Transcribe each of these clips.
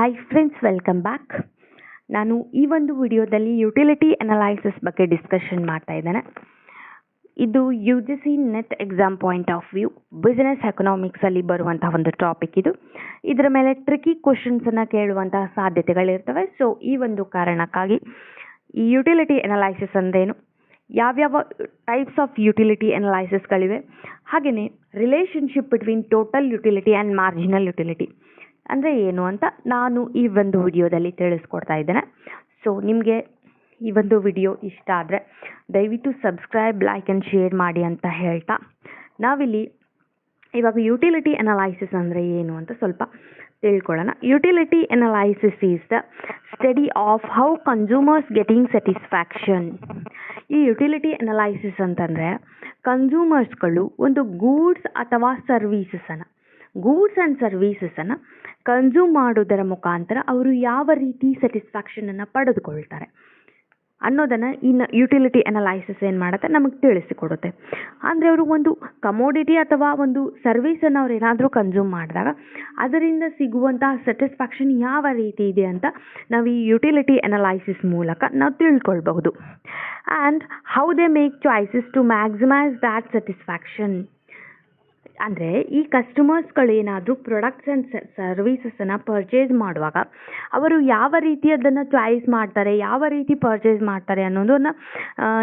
Hi friends, welcome back. ನಾನು ಈ ಒಂದು ವಿಡಿಯೋದಲ್ಲಿ ಯುಟಿಲಿಟಿ ಅನಲೈಸಿಸ್ ಬಗ್ಗೆ ಡಿಸ್ಕಷನ್ ಮಾಡ್ತಾ ಇದ್ದೇನೆ. ಇದು U G C NET exam point of view business ಎಕನಾಮಿಕ್ಸಲ್ಲಿ ಬರುವಂತಹ ಒಂದು ಟಾಪಿಕ್ ಇದು. ಇದರ ಮೇಲೆ ಟ್ರಿಕಿ ಕ್ವಶನ್ಸನ್ನು ಕೇಳುವಂತಹ ಸಾಧ್ಯತೆಗಳಿರ್ತವೆ. ಸೊ ಈ ಒಂದು ಕಾರಣಕ್ಕಾಗಿ ಈ ಯುಟಿಲಿಟಿ ಅನಲೈಸಿಸ್ ಅಂದ್ರೇನು, ಯಾವ್ಯಾವ ಟೈಪ್ಸ್ ಆಫ್ ಯುಟಿಲಿಟಿ ಅನಲೈಸಿಸ್ಗಳಿವೆ, ಹಾಗೆಯೇ relationship between total utility and marginal utility ಅಂದರೆ ಏನು ಅಂತ ನಾನು ಈ ಒಂದು ವಿಡಿಯೋದಲ್ಲಿ ತಿಳಿಸ್ಕೊಡ್ತಾ ಇದ್ದೇನೆ. ಸೊ ನಿಮಗೆ ಈ ಒಂದು ವಿಡಿಯೋ ಇಷ್ಟ ಆದರೆ ದಯವಿಟ್ಟು ಸಬ್ಸ್ಕ್ರೈಬ್, ಲೈಕ್ ಆ್ಯಂಡ್ ಶೇರ್ ಮಾಡಿ ಅಂತ ಹೇಳ್ತಾ, ನಾವಿಲ್ಲಿ ಇವಾಗ ಯುಟಿಲಿಟಿ ಅನಲೈಸಿಸ್ ಅಂದರೆ ಏನು ಅಂತ ಸ್ವಲ್ಪ ತಿಳ್ಕೊಳ್ಳೋಣ. Utility analysis is the study of how consumers getting satisfaction. ಈ ಯುಟಿಲಿಟಿ ಅನಲೈಸಿಸ್ ಅಂತಂದರೆ ಕನ್ಸ್ಯೂಮರ್ಸ್ಗಳು ಒಂದು ಗೂಡ್ಸ್ ಅಥವಾ ಗೂಡ್ಸ್ ಆ್ಯಂಡ್ ಸರ್ವೀಸಸನ್ನು ಕನ್ಸ್ಯೂಮ್ ಮಾಡೋದರ ಮುಖಾಂತರ ಅವರು ಯಾವ ರೀತಿ ಸ್ಯಾಟಿಸ್ಫ್ಯಾಕ್ಷನನ್ನು ಪಡೆದುಕೊಳ್ತಾರೆ ಅನ್ನೋದನ್ನು ಇನ್ನು ಯುಟಿಲಿಟಿ ಅನಲೈಸಿಸ್ ಏನು ಮಾಡುತ್ತೆ ನಮಗೆ ತಿಳಿಸಿಕೊಡುತ್ತೆ. ಅಂದರೆ ಅವರು ಒಂದು ಕಮೋಡಿಟಿ ಅಥವಾ ಒಂದು ಸರ್ವೀಸನ್ನು ಅವ್ರು ಏನಾದರೂ ಕನ್ಸ್ಯೂಮ್ ಮಾಡಿದಾಗ ಅದರಿಂದ ಸಿಗುವಂತಹ ಸ್ಯಾಟಿಸ್ಫ್ಯಾಕ್ಷನ್ ಯಾವ ರೀತಿ ಇದೆ ಅಂತ ನಾವು ಈ ಯುಟಿಲಿಟಿ ಅನಲೈಸಿಸ್ ಮೂಲಕ ನಾವು ತಿಳ್ಕೊಳ್ಬಹುದು. And how they make choices to maximise that satisfaction. ಅಂದರೆ ಈ ಕಸ್ಟಮರ್ಸ್ಗಳು ಏನಾದರೂ ಪ್ರಾಡಕ್ಟ್ಸ್ ಆ್ಯಂಡ್ ಸರ್ವೀಸಸನ್ನು ಪರ್ಚೇಸ್ ಮಾಡುವಾಗ ಅವರು ಯಾವ ರೀತಿ ಅದನ್ನು ಚಾಯ್ಸ್ ಮಾಡ್ತಾರೆ, ಯಾವ ರೀತಿ ಪರ್ಚೇಸ್ ಮಾಡ್ತಾರೆ ಅನ್ನೋದನ್ನು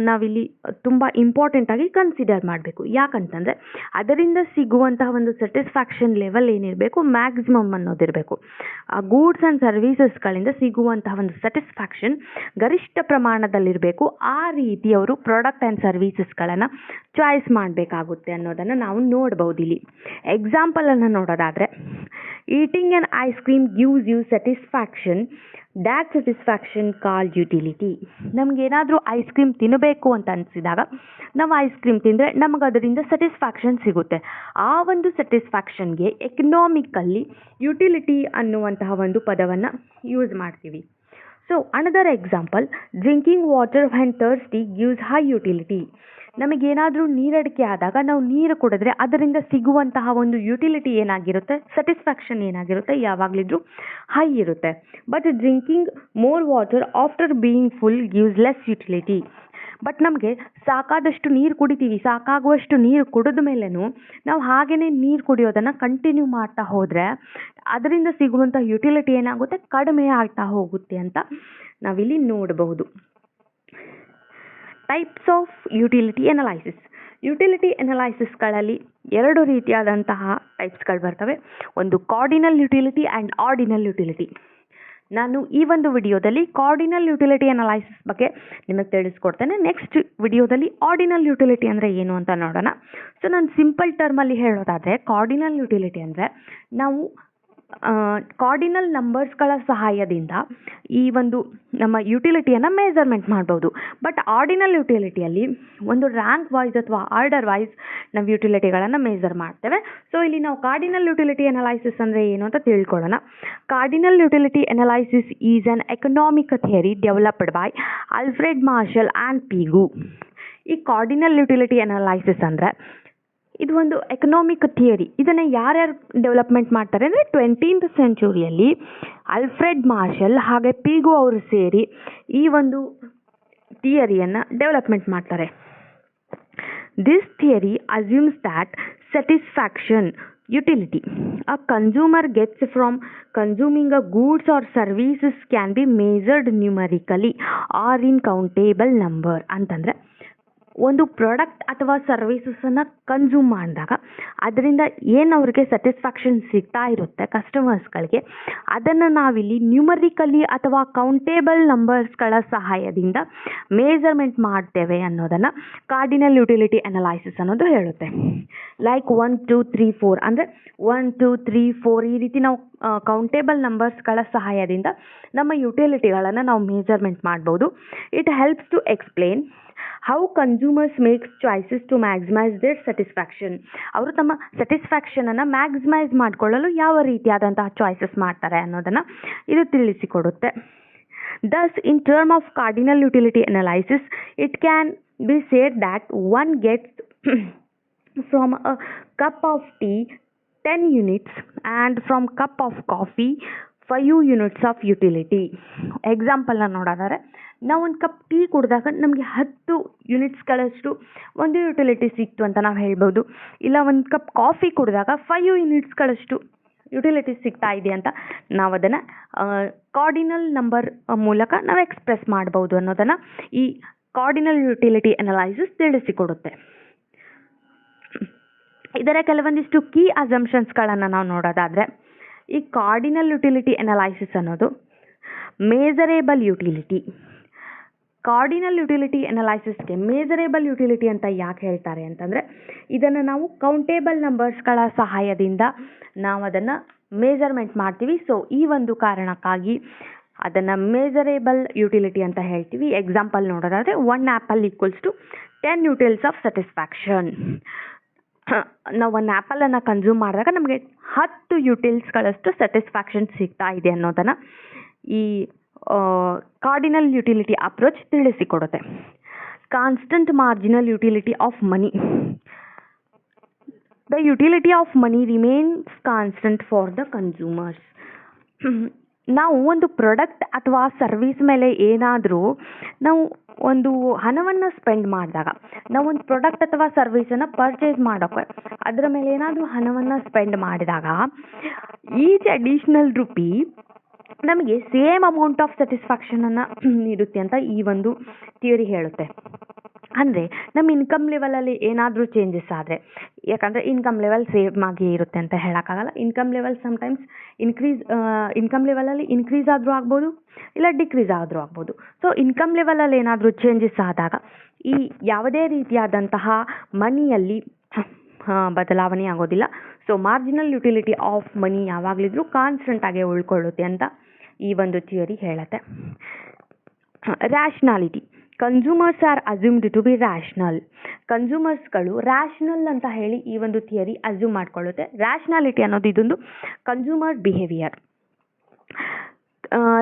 ನಾವಿಲ್ಲಿ ತುಂಬ ಇಂಪಾರ್ಟೆಂಟಾಗಿ ಕನ್ಸಿಡರ್ ಮಾಡಬೇಕು. ಯಾಕಂತಂದರೆ ಅದರಿಂದ ಸಿಗುವಂತಹ ಒಂದು ಸ್ಯಾಟಿಸ್ಫ್ಯಾಕ್ಷನ್ ಲೆವೆಲ್ ಏನಿರಬೇಕು, ಮ್ಯಾಕ್ಸಿಮಮ್ ಅನ್ನೋದಿರಬೇಕು. ಆ ಗೂಡ್ಸ್ ಆ್ಯಂಡ್ ಸರ್ವೀಸಸ್ಗಳಿಂದ ಸಿಗುವಂತಹ ಒಂದು ಸ್ಯಾಟಿಸ್ಫ್ಯಾಕ್ಷನ್ ಗರಿಷ್ಠ ಪ್ರಮಾಣದಲ್ಲಿರಬೇಕು. ಆ ರೀತಿ ಅವರು ಪ್ರಾಡಕ್ಟ್ ಆ್ಯಂಡ್ ಸರ್ವೀಸಸ್ಗಳನ್ನು ಚಾಯ್ಸ್ ಮಾಡಬೇಕಾಗುತ್ತೆ ಅನ್ನೋದನ್ನು ನಾವು ನೋಡ್ಬೋದು. ಇಲ್ಲಿ ಎಕ್ಸಾಂಪಲನ್ನು ನೋಡೋದಾದರೆ, eating an ice cream gives you satisfaction, that satisfaction called utility. ನಮಗೇನಾದರೂ ಐಸ್ ಕ್ರೀಮ್ ತಿನ್ನಬೇಕು ಅಂತ ಅನಿಸಿದಾಗ ನಾವು ಐಸ್ ಕ್ರೀಮ್ ತಿಂದರೆ ನಮಗೆ ಅದರಿಂದ ಸ್ಯಾಟಿಸ್ಫ್ಯಾಕ್ಷನ್ ಸಿಗುತ್ತೆ. ಆ ಒಂದು ಸ್ಯಾಟಿಸ್ಫ್ಯಾಕ್ಷನ್ಗೆ ಎಕನಾಮಿಕಲ್ಲಿ ಯುಟಿಲಿಟಿ ಅನ್ನುವಂತಹ ಒಂದು ಪದವನ್ನು ಯೂಸ್ ಮಾಡ್ತೀವಿ. So another example, drinking water when thirsty gives high utility. ನಮಗೇನಾದರೂ ನೀರಡಿಕೆ ಆದಾಗ ನಾವು ನೀರು ಕುಡಿದ್ರೆ ಅದರಿಂದ ಸಿಗುವಂತಹ ಒಂದು ಯುಟಿಲಿಟಿ ಏನಾಗಿರುತ್ತೆ, ಸ್ಯಾಟಿಸ್ಫ್ಯಾಕ್ಷನ್ ಏನಾಗಿರುತ್ತೆ, ಯಾವಾಗಲಿದ್ರೂ ಹೈ ಇರುತ್ತೆ. But drinking more water after being full gives less utility. But ನಮಗೆ ಸಾಕಾದಷ್ಟು ನೀರು ಕುಡಿತೀವಿ, ಸಾಕಾಗುವಷ್ಟು ನೀರು ಕುಡಿದ ಮೇಲೂ ನಾವು ಹಾಗೆಯೇ ನೀರು ಕುಡಿಯೋದನ್ನು ಕಂಟಿನ್ಯೂ ಮಾಡ್ತಾ ಹೋದರೆ ಅದರಿಂದ ಸಿಗುವಂಥ ಯುಟಿಲಿಟಿ ಏನಾಗುತ್ತೆ, ಕಡಿಮೆ ಆಗ್ತಾ ಹೋಗುತ್ತೆ ಅಂತ ನಾವಿಲ್ಲಿ ನೋಡಬಹುದು. Types of utility analysis. Utility ಅನಲೈಸಿಸ್ಗಳಲ್ಲಿ ಎರಡು ರೀತಿಯಾದಂತಹ ಟೈಪ್ಸ್ಗಳು ಬರ್ತವೆ. ಒಂದು cardinal utility and ordinal utility. ನಾನು ಈ ಒಂದು ವಿಡಿಯೋದಲ್ಲಿ ಕಾರ್ಡಿನಲ್ ಯುಟಿಲಿಟಿ ಅನಲೈಸಿಸ್ ಬಗ್ಗೆ ನಿಮಗೆ ತಿಳಿಸ್ಕೊಡ್ತೇನೆ. ನೆಕ್ಸ್ಟ್ ವಿಡಿಯೋದಲ್ಲಿ ಆರ್ಡಿನಲ್ ಯುಟಿಲಿಟಿ ಅಂದರೆ ಏನು ಅಂತ ನೋಡೋಣ. ಸೊ ನಾನು ಸಿಂಪಲ್ ಟರ್ಮಲ್ಲಿ ಹೇಳೋದಾದರೆ, ಕಾರ್ಡಿನಲ್ ಯುಟಿಲಿಟಿ ಅಂದರೆ ನಾವು ಕಾರ್ಡಿನಲ್ ನಂಬರ್ಸ್ಗಳ ಸಹಾಯದಿಂದ ಈ ಒಂದು ನಮ್ಮ ಯುಟಿಲಿಟಿಯನ್ನು ಮೆಜರ್ಮೆಂಟ್ ಮಾಡ್ಬೋದು. ಬಟ್ ಆರ್ಡಿನಲ್ ಯುಟಿಲಿಟಿಯಲ್ಲಿ ಒಂದು ರ್ಯಾಂಕ್ ವೈಸ್ ಅಥವಾ ಆರ್ಡರ್ ವೈಸ್ ನಾವು ಯುಟಿಲಿಟಿಗಳನ್ನು ಮೆಜರ್ ಮಾಡ್ತೇವೆ. ಸೊ ಇಲ್ಲಿ ನಾವು ಕಾರ್ಡಿನಲ್ ಯುಟಿಲಿಟಿ ಅನಲೈಸಿಸ್ ಅಂದರೆ ಏನು ಅಂತ ತಿಳ್ಕೊಳ್ಳೋಣ. Cardinal utility analysis is an economic theory developed by Alfred Marshall and Pigou. ಈ ಕಾರ್ಡಿನಲ್ ಯುಟಿಲಿಟಿ ಅನಲೈಸಿಸ್ ಅಂದರೆ ಇದು ಒಂದು ಎಕನಾಮಿಕ್ ಥಿಯರಿ. ಇದನ್ನು ಯಾರ್ಯಾರು ಡೆವಲಪ್ಮೆಂಟ್ ಮಾಡ್ತಾರೆ ಅಂದರೆ 20th ಸೆಂಚುರಿಯಲ್ಲಿ ಆಲ್ಫ್ರೆಡ್ ಮಾರ್ಷಲ್ ಹಾಗೆ ಪಿಗು ಅವರು ಸೇರಿ ಈ ಒಂದು ಥಿಯರಿಯನ್ನು ಡೆವಲಪ್ಮೆಂಟ್ ಮಾಡ್ತಾರೆ. This theory assumes that satisfaction utility a consumer gets from consuming a goods or services can be measured numerically or in countable number. ಅಂತಂದರೆ ಒಂದು ಪ್ರಾಡಕ್ಟ್ ಅಥವಾ ಸರ್ವೀಸಸನ್ನು ಕನ್ಸ್ಯೂಮ್ ಮಾಡಿದಾಗ ಅದರಿಂದ ಏನು ಅವ್ರಿಗೆ ಸ್ಯಾಟಿಸ್ಫ್ಯಾಕ್ಷನ್ ಸಿಗ್ತಾ ಇರುತ್ತೆ ಕಸ್ಟಮರ್ಸ್ಗಳಿಗೆ, ಅದನ್ನು ನಾವಿಲ್ಲಿ ನ್ಯೂಮರಿಕಲಿ ಅಥವಾ ಕೌಂಟೇಬಲ್ ನಂಬರ್ಸ್ಗಳ ಸಹಾಯದಿಂದ ಮೇಜರ್ಮೆಂಟ್ ಮಾಡ್ತೇವೆ ಅನ್ನೋದನ್ನು ಕಾರ್ಡಿನಲ್ ಯುಟಿಲಿಟಿ ಅನಲೈಸಿಸ್ ಅನ್ನೋದು ಹೇಳುತ್ತೆ. ಲೈಕ್ 1 2 3 4 ಅಂದರೆ 1 2 3 4 ಈ ರೀತಿ ನಾವು ಕೌಂಟೇಬಲ್ ನಂಬರ್ಸ್ಗಳ ಸಹಾಯದಿಂದ ನಮ್ಮ ಯುಟಿಲಿಟಿಗಳನ್ನು ನಾವು ಮೇಜರ್ಮೆಂಟ್ ಮಾಡ್ಬೋದು. It helps to explain how consumers makes choices to maximise their satisfaction. ಅವರು ತಮ್ಮ ಸ್ಯಾಟಿಸ್ಫ್ಯಾಕ್ಷನನ್ನು ಮ್ಯಾಕ್ಸಿಮೈಸ್ ಮಾಡಿಕೊಳ್ಳಲು ಯಾವ ರೀತಿಯಾದಂತಹ ಚಾಯ್ಸಸ್ ಮಾಡ್ತಾರೆ ಅನ್ನೋದನ್ನು ಇದು ತಿಳಿಸಿಕೊಡುತ್ತೆ. Thus, in terms of cardinal utility analysis, it can be said that one gets from a cup of tea 10 units and from cup of coffee 5 units of utility. ಎಕ್ಸಾಂಪಲ್ನ ನೋಡೋದಾದ್ರೆ ನಾವು ಒಂದು ಕಪ್ ಟೀ ಕುಡಿದಾಗ ನಮಗೆ 10 ಯೂನಿಟ್ಸ್ಗಳಷ್ಟು ಒಂದು utility ಸಿಕ್ತು ಅಂತ ನಾವು ಹೇಳ್ಬೋದು. ಇಲ್ಲ ಒಂದು ಕಪ್ ಕಾಫಿ ಕುಡಿದಾಗ 5 ಯೂನಿಟ್ಸ್ಗಳಷ್ಟು ಯುಟಿಲಿಟಿ ಸಿಗ್ತಾ ಇದೆ ಅಂತ ನಾವು ಅದನ್ನು ಕಾರ್ಡಿನಲ್ ನಂಬರ್ ಮೂಲಕ ನಾವು ಎಕ್ಸ್ಪ್ರೆಸ್ ಮಾಡ್ಬೋದು ಅನ್ನೋದನ್ನು ಈ ಕಾರ್ಡಿನಲ್ ಯುಟಿಲಿಟಿ ಅನಲೈಸಿಸ್ ತಿಳಿಸಿಕೊಡುತ್ತೆ. ಇದರ ಕೆಲವೊಂದಿಷ್ಟು ಕೀ ಅಸಂಪ್ಷನ್ಸ್ಗಳನ್ನು ನಾವು ನೋಡೋದಾದರೆ, ಈ ಕಾರ್ಡಿನಲ್ ಯುಟಿಲಿಟಿ ಅನಲೈಸಿಸ್ ಅನ್ನೋದು ಮೇಜರೇಬಲ್ ಯುಟಿಲಿಟಿ. ಕಾರ್ಡಿನಲ್ ಯುಟಿಲಿಟಿ ಅನಲೈಸಿಸ್ಗೆ ಮೇಜರೇಬಲ್ ಯುಟಿಲಿಟಿ ಅಂತ ಯಾಕೆ ಹೇಳ್ತಾರೆ ಅಂತಂದರೆ, ಇದನ್ನು ನಾವು ಕೌಂಟೇಬಲ್ ನಂಬರ್ಸ್ಗಳ ಸಹಾಯದಿಂದ ನಾವು ಅದನ್ನು ಮೇಜರ್ಮೆಂಟ್ ಮಾಡ್ತೀವಿ. ಸೊ ಈ ಒಂದು ಕಾರಣಕ್ಕಾಗಿ ಅದನ್ನು ಮೇಜರೇಬಲ್ ಯುಟಿಲಿಟಿ ಅಂತ ಹೇಳ್ತೀವಿ. ಎಕ್ಸಾಂಪಲ್ ನೋಡೋದಾದರೆ 1 apple equals to 10 utils of satisfaction. ನಾವು ಒಂದು ಆ್ಯಪಲನ್ನು ಕನ್ಸ್ಯೂಮ್ ಮಾಡಿದಾಗ ನಮಗೆ 10 ಯೂಟಿಲ್ಸ್ಗಳಷ್ಟು ಸ್ಯಾಟಿಸ್ಫ್ಯಾಕ್ಷನ್ ಸಿಗ್ತಾ ಇದೆ ಅನ್ನೋದನ್ನು ಈ ಕಾರ್ಡಿನಲ್ ಯುಟಿಲಿಟಿ ಅಪ್ರೋಚ್ ತಿಳಿಸಿಕೊಡುತ್ತೆ. Constant marginal utility of money. The utility of money remains constant for the consumers. ನಾವು ಒಂದು ಪ್ರಾಡಕ್ಟ್ ಅಥವಾ ಸರ್ವಿಸ್ ಮೇಲೆ ಏನಾದರೂ ನಾವು ಒಂದು ಹಣವನ್ನು ಸ್ಪೆಂಡ್ ಮಾಡಿದಾಗ, ನಾವು ಒಂದು ಪ್ರಾಡಕ್ಟ್ ಅಥವಾ ಸರ್ವಿಸನ್ನು ಪರ್ಚೇಸ್ ಮಾಡೋಕ್ಕೆ ಅದರ ಮೇಲೆ ಏನಾದರೂ ಹಣವನ್ನು ಸ್ಪೆಂಡ್ ಮಾಡಿದಾಗ ಈಚ್ ಅಡಿಷ್ನಲ್ ರುಪಿ ನಮಗೆ ಸೇಮ್ ಅಮೌಂಟ್ ಆಫ್ ಸ್ಯಾಟಿಸ್ಫ್ಯಾಕ್ಷನನ್ನು ನೀಡುತ್ತೆ ಅಂತ ಈ ಒಂದು ಥಿಯರಿ ಹೇಳುತ್ತೆ. ಅಂದರೆ ನಮ್ಮ ಇನ್ಕಮ್ ಲೆವೆಲಲ್ಲಿ ಏನಾದರೂ ಚೇಂಜಸ್ ಆದರೆ, ಯಾಕಂದರೆ ಇನ್ಕಮ್ ಲೆವೆಲ್ ಸೇಮ್ ಆಗಿ ಇರುತ್ತೆ ಅಂತ ಹೇಳೋಕ್ಕಾಗಲ್ಲ. ಇನ್ಕಮ್ ಲೆವೆಲ್ ಸಮ್ಟೈಮ್ಸ್ ಇನ್ಕಮ್ ಲೆವೆಲಲ್ಲಿ ಇನ್ಕ್ರೀಸ್ ಆದರೂ ಆಗ್ಬೋದು, ಇಲ್ಲ ಡಿಕ್ರೀಸ್ ಆದರೂ ಆಗ್ಬೋದು. ಸೊ ಇನ್ಕಮ್ ಲೆವೆಲಲ್ಲಿ ಏನಾದರೂ ಚೇಂಜಸ್ ಆದಾಗ ಈ ಯಾವುದೇ ರೀತಿಯಾದಂತಹ ಮನಿಯಲ್ಲಿ ಬದಲಾವಣೆ ಆಗೋದಿಲ್ಲ. So marginal utility of money ಯಾವಾಗಲಿದ್ರೂ ಕಾನ್ಸ್ಟೆಂಟ್ ಆಗಿ ಉಳ್ಕೊಳ್ಳುತ್ತೆ ಅಂತ ಈ ಒಂದು ಥಿಯರಿ ಹೇಳುತ್ತೆ. Rationality. Consumers are assumed to be rational. ಕನ್ಸ್ಯೂಮರ್ಸ್ಗಳು ರ್ಯಾಷನಲ್ ಅಂತ ಹೇಳಿ ಈ ಒಂದು ಥಿಯರಿ ಅಸ್ಯೂಮ್ ಮಾಡ್ಕೊಳ್ಳುತ್ತೆ. ರ್ಯಾಷನಾಲಿಟಿ ಅನ್ನೋದು ಇದೊಂದು consumer behaviour.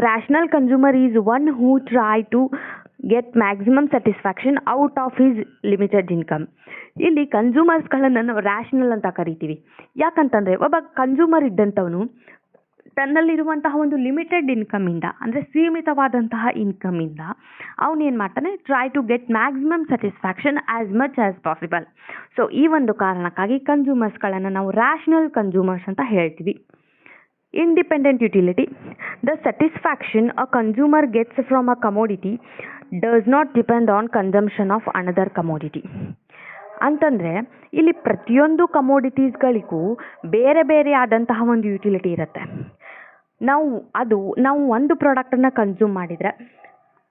Rational consumer is one who try to get maximum satisfaction out of his limited income. ಇಲ್ಲಿ ಕನ್ಸ್ಯೂಮರ್ಸ್ಗಳನ್ನು ನಾವು ರ್ಯಾಷನಲ್ ಅಂತ ಕರಿತೀವಿ. ಯಾಕಂತಂದರೆ ಒಬ್ಬ ಕನ್ಸ್ಯೂಮರ್ ಇದ್ದಂಥವನು ತನ್ನಲ್ಲಿರುವಂತಹ ಒಂದು ಲಿಮಿಟೆಡ್ ಇನ್ಕಮಿಂದ, ಅಂದರೆ ಸೀಮಿತವಾದಂತಹ ಇನ್ಕಮಿಂದ ಅವನೇನು ಮಾಡ್ತಾನೆ, try to get maximum satisfaction as much as possible. So ಈ ಒಂದು ಕಾರಣಕ್ಕಾಗಿ ಕನ್ಸ್ಯೂಮರ್ಸ್ಗಳನ್ನು ನಾವು ರ್ಯಾಷನಲ್ ಕನ್ಸ್ಯೂಮರ್ಸ್ ಅಂತ ಹೇಳ್ತೀವಿ. Independent utility. The satisfaction a consumer gets from a commodity does not depend on consumption of another commodity. ಅಂತಂದರೆ ಇಲ್ಲಿ ಪ್ರತಿಯೊಂದು ಕಮೋಡಿಟೀಸ್ಗಳಿಗೂ ಬೇರೆ ಬೇರೆ ಆದಂತಹ ಒಂದು ಯುಟಿಲಿಟಿ ಇರುತ್ತೆ. ನಾವು ಒಂದು ಪ್ರಾಡಕ್ಟನ್ನು ಕನ್ಸ್ಯೂಮ್ ಮಾಡಿದರೆ